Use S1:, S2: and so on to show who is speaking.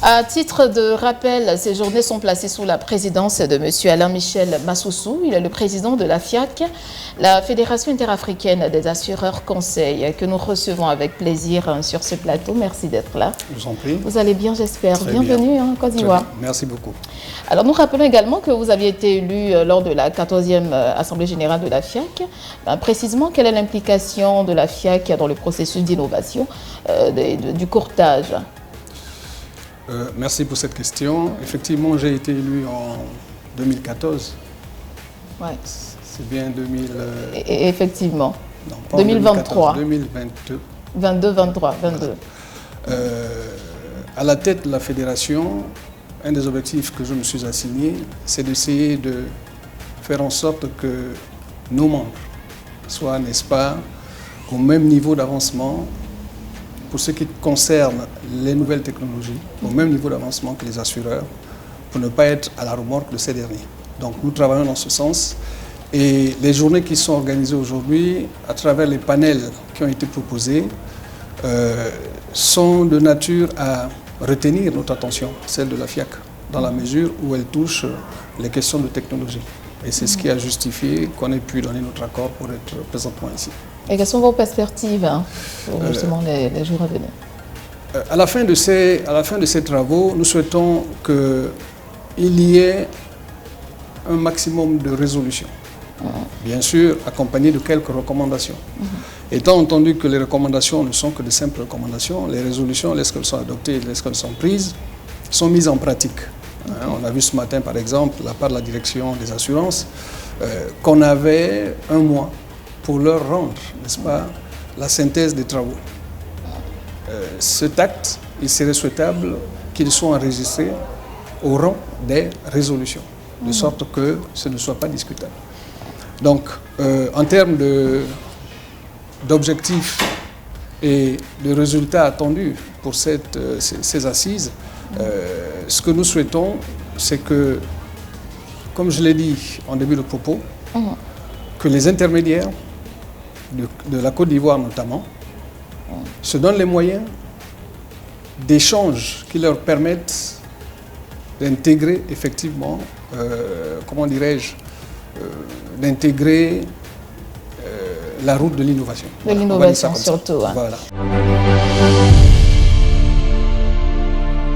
S1: À titre de rappel, ces journées sont placées sous la présidence de M. Alain-Michel Massoussou. Il est le président de la FIAC, la Fédération interafricaine des assureurs conseils, que nous recevons avec plaisir sur ce plateau. Merci d'être là.
S2: Je vous en prie.
S1: Vous allez bien, j'espère.
S2: Très
S1: Bienvenue
S2: bien.
S1: en Côte d'Ivoire.
S2: Merci beaucoup.
S1: Alors, nous rappelons également que vous aviez été élu lors de la 14e Assemblée générale de la FIAC. Précisément, quelle est l'implication de la FIAC dans le processus d'innovation du courtage?
S2: Merci pour cette question. Effectivement, j'ai été élu en 2014.
S1: Ouais.
S2: C'est bien 2000...
S1: Effectivement.
S2: Non, pas
S1: 2023.
S2: 2022.
S1: 22.
S2: À la tête de la fédération, un des objectifs que je me suis assigné, c'est d'essayer de faire en sorte que nos membres soient, n'est-ce pas, au même niveau d'avancement pour ce qui concerne les nouvelles technologies, au même niveau d'avancement que les assureurs, pour ne pas être à la remorque de ces derniers. Donc nous travaillons dans ce sens et les journées qui sont organisées aujourd'hui, à travers les panels qui ont été proposés, sont de nature à retenir notre attention, celle de la FIAC, dans la mesure où elle touche les questions de technologie. Et c'est ce qui a justifié qu'on ait pu donner notre accord pour être présentement ici.
S1: Et quelles sont vos perspectives pour justement les jours à venir?
S2: À la fin de ces travaux, nous souhaitons qu'il y ait un maximum de résolutions. Bien sûr, accompagné de quelques recommandations. Étant entendu que les recommandations ne sont que de simples recommandations, les résolutions, lorsqu'elles sont adoptées, lorsqu'elles sont prises, sont mises en pratique. On a vu ce matin, par exemple, de la part de la direction des assurances, qu'on avait un mois pour leur rendre, n'est-ce pas, la synthèse des travaux. Cet acte, il serait souhaitable qu'il soit enregistré au rang des résolutions, de sorte que ce ne soit pas discutable. Donc, en termes d'objectifs et de résultats attendus pour ces assises, ce que nous souhaitons, c'est que, comme je l'ai dit en début de propos, que les intermédiaires de la Côte d'Ivoire notamment se donnent les moyens d'échanges qui leur permettent d'intégrer effectivement, comment dirais-je, d'intégrer la route de l'innovation.
S1: De l'innovation surtout.
S2: Voilà.